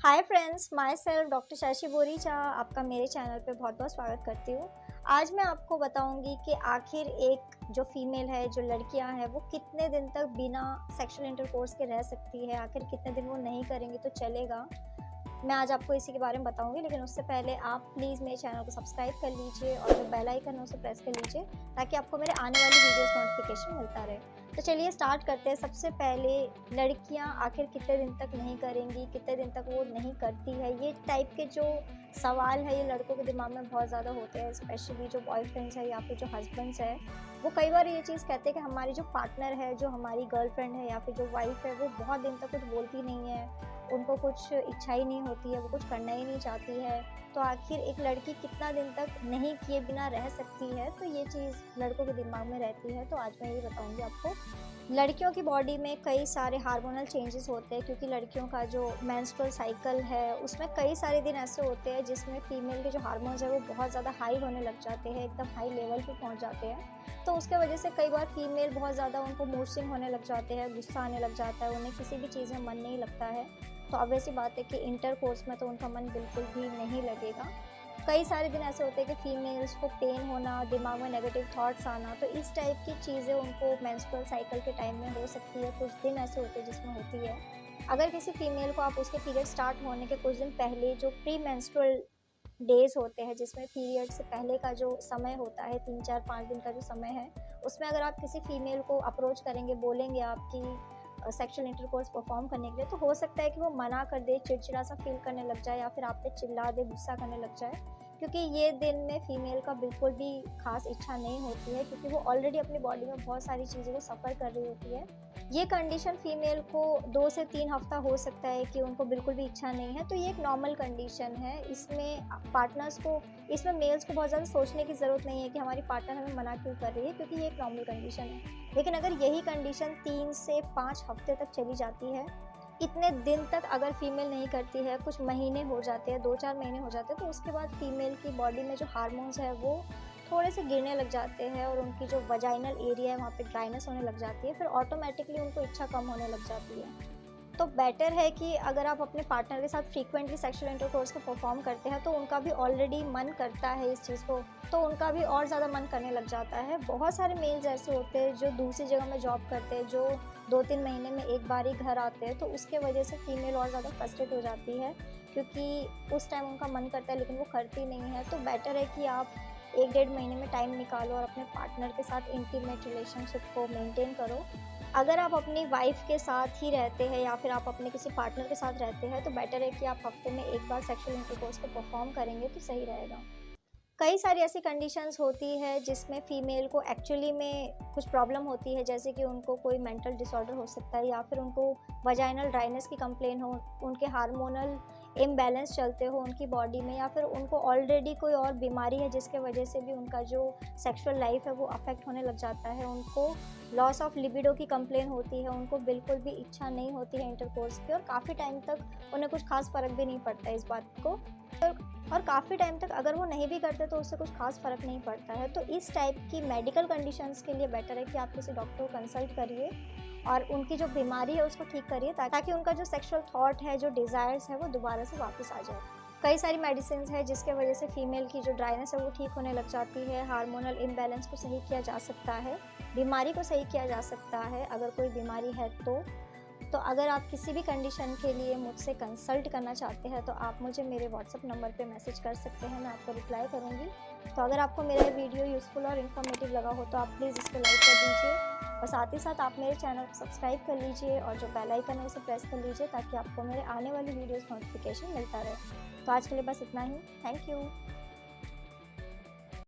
Hi friends, my self doctor Shashi Boricha आपका मेरे channel पे बहुत बहुत स्वागत करती हूँ। आज मैं आपको बताऊंगी कि आखिर एक जो फीमेल है, जो लड़कियां हैं, वो कितने दिन तक बिना सेक्सुअल इंटरकोर्स के रह सकती है। आखिर कितने दिन वो नहीं करेंगी तो चलेगा। मैं आज आपको इसी के बारे में बताऊंगी, लेकिन उससे पहले आप प्लीज़ मेरे चैनल को सब्सक्राइब कर लीजिए और जो बेल आइकन है उसे प्रेस कर लीजिए ताकि आपको मेरे आने वाली वीडियोस नोटिफिकेशन मिलता रहे। तो चलिए स्टार्ट करते हैं। सबसे पहले, लड़कियां आखिर कितने दिन तक नहीं करेंगी, कितने दिन तक वो नहीं करती है, ये टाइप के जो सवाल है ये लड़कों के दिमाग में बहुत ज़्यादा होते हैं। स्पेशली जो बॉयफ्रेंड्स है या फिर जो हस्बैंड्स है, वो कई बार ये चीज़ कहते हैं कि हमारी जो पार्टनर है, जो हमारी गर्लफ्रेंड है या फिर जो वाइफ है, वो बहुत दिन तक कुछ बोलती नहीं है, उनको कुछ इच्छा ही नहीं होती है, वो कुछ करना ही नहीं चाहती है। तो आखिर एक लड़की कितना दिन तक नहीं किए बिना रह सकती है, तो ये चीज़ लड़कों के दिमाग में रहती है। तो आज मैं ये बताऊंगी आपको। लड़कियों की बॉडी में कई सारे हार्मोनल चेंजेस होते हैं, क्योंकि लड़कियों का जो मेंस्ट्रुअल साइकिल है उसमें कई सारे दिन ऐसे होते हैं जिसमें फीमेल के जो हार्मोन्स है वो बहुत ज़्यादा हाई होने लग जाते हैं, एकदम हाई लेवल पे पहुंच जाते हैं। तो उसके वजह से कई बार फीमेल बहुत ज़्यादा, उनको मूड स्विंग होने लग जाते हैं, गुस्सा आने लग जाता है, उन्हें किसी भी चीज़ में मन नहीं लगता है। तो अब ऐसी बात है कि इंटरकोर्स में तो उनका मन बिल्कुल भी नहीं लगेगा। कई सारे दिन ऐसे होते हैं कि फीमेल्स को पेन होना, दिमाग में नेगेटिव थॉट्स आना, तो इस टाइप की चीज़ें उनको मेंस्ट्रुअल साइकिल के टाइम में हो सकती है। कुछ दिन ऐसे होते हैं जिसमें होती है। अगर किसी फीमेल को आप उसके पीरियड स्टार्ट होने के कुछ दिन पहले, जो प्री मेंस्ट्रुअल डेज होते हैं, जिसमें पीरियड से पहले का जो समय होता है, 3 4 5 दिन का जो समय है, उसमें अगर आप किसी फीमेल को अप्रोच करेंगे, बोलेंगे आपकी सेक्सुअल इंटरकोर्स परफॉर्म करने के लिए, तो हो सकता है कि वो मना कर दे, चिड़चिड़ा सा फील करने लग जाए या फिर आप पे चिल्ला दे, गुस्सा करने लग जाए। क्योंकि ये दिन में फीमेल का बिल्कुल भी खास इच्छा नहीं होती है, क्योंकि वो ऑलरेडी अपनी बॉडी में बहुत सारी चीज़ों को सफ़र कर रही होती है। ये कंडीशन फीमेल को 2 से 3 हफ्ता हो सकता है कि उनको बिल्कुल भी इच्छा नहीं है, तो ये एक नॉर्मल कंडीशन है। इसमें पार्टनर्स को, इसमें मेल्स को बहुत ज़्यादा सोचने की ज़रूरत नहीं है कि हमारी पार्टनर हमें मना क्यों कर रही है, क्योंकि ये एक नॉर्मल कंडीशन है। लेकिन अगर यही कंडीशन 3 से 5 हफ्ते तक चली जाती है, इतने दिन तक अगर फीमेल नहीं करती है, कुछ महीने हो जाते हैं, 2 4 महीने हो जाते हैं, तो उसके बाद फीमेल की बॉडी में जो हार्मोन्स है वो थोड़े से गिरने लग जाते हैं और उनकी जो वजाइनल एरिया है वहाँ पे ड्राइनेस होने लग जाती है। फिर ऑटोमेटिकली उनको इच्छा कम होने लग जाती है। तो बेटर है कि अगर आप अपने पार्टनर के साथ फ्रीक्वेंटली सेक्सुअल इंटरकोर्स को परफॉर्म करते हैं, तो उनका भी ऑलरेडी मन करता है इस चीज़ को, तो उनका भी और ज़्यादा मन करने लग जाता है। बहुत सारे मेल्स ऐसे होते हैं जो दूसरी जगह में जॉब करते हैं, जो 2 3 महीने में एक बार ही घर आते हैं, तो उसके वजह से फीमेल और ज़्यादा फ्रस्ट्रेट हो जाती है, क्योंकि उस टाइम उनका मन करता है लेकिन वो करती नहीं है। तो बेटर है कि आप 1 1.5 महीने में टाइम निकालो और अपने पार्टनर के साथ इंटीमेट रिलेशनशिप को मेंटेन करो। अगर आप अपनी वाइफ के साथ ही रहते हैं या फिर आप अपने किसी पार्टनर के साथ रहते हैं, तो बेटर है कि आप हफ्ते में एक बार सेक्सुअल इंटरकोर्स को परफॉर्म करेंगे तो सही रहेगा। कई सारी ऐसी कंडीशंस होती है जिसमें फ़ीमेल को एक्चुअली में कुछ प्रॉब्लम होती है, जैसे कि उनको कोई मेंटल डिसऑर्डर हो सकता है या फिर उनको वजाइनल ड्राइनेस की कंप्लेन हो, उनके हार्मोनल इम्बैलेंस चलते हो उनकी बॉडी में, या फिर उनको ऑलरेडी कोई और बीमारी है जिसके वजह से भी उनका जो सेक्सुअल लाइफ है वो अफेक्ट होने लग जाता है। उनको लॉस ऑफ लिबिडो की कंप्लेन होती है, उनको बिल्कुल भी इच्छा नहीं होती है इंटरकोर्स की और काफ़ी टाइम तक उन्हें कुछ खास फ़र्क भी नहीं पड़ता है इस बात को। और काफ़ी टाइम तक अगर वो नहीं भी करते तो उससे कुछ खास फ़र्क नहीं पड़ता है। तो इस टाइप की मेडिकल कंडीशंस के लिए बेटर है कि आप किसी डॉक्टर को कंसल्ट करिए और उनकी जो बीमारी है उसको ठीक करिए, ताकि उनका जो सेक्सुअल थॉट है, जो डिज़ायर्स है, वो दोबारा से वापस आ जाए। कई सारी मेडिसिन है जिसके वजह से फीमेल की जो ड्राइनेस है वो ठीक होने लग जाती है। हार्मोनल इम्बैलेंस को सही किया जा सकता है, बीमारी को सही किया जा सकता है अगर कोई बीमारी है तो अगर आप किसी भी कंडीशन के लिए मुझसे कंसल्ट करना चाहते हैं तो आप मुझे मेरे व्हाट्सएप नंबर पे मैसेज कर सकते हैं, मैं आपको रिप्लाई करूँगी। तो अगर आपको मेरा वीडियो यूज़फुल और इन्फॉर्मेटिव लगा हो तो आप प्लीज़ इसको लाइक कर दीजिए और साथ ही साथ आप मेरे चैनल को सब्सक्राइब कर लीजिए और जो बेल आइकन है उसे प्रेस कर लीजिए ताकि आपको मेरे आने वाली वीडियोज़ नोटिफिकेशन मिलता रहे। तो आज के लिए बस इतना ही। Thank you.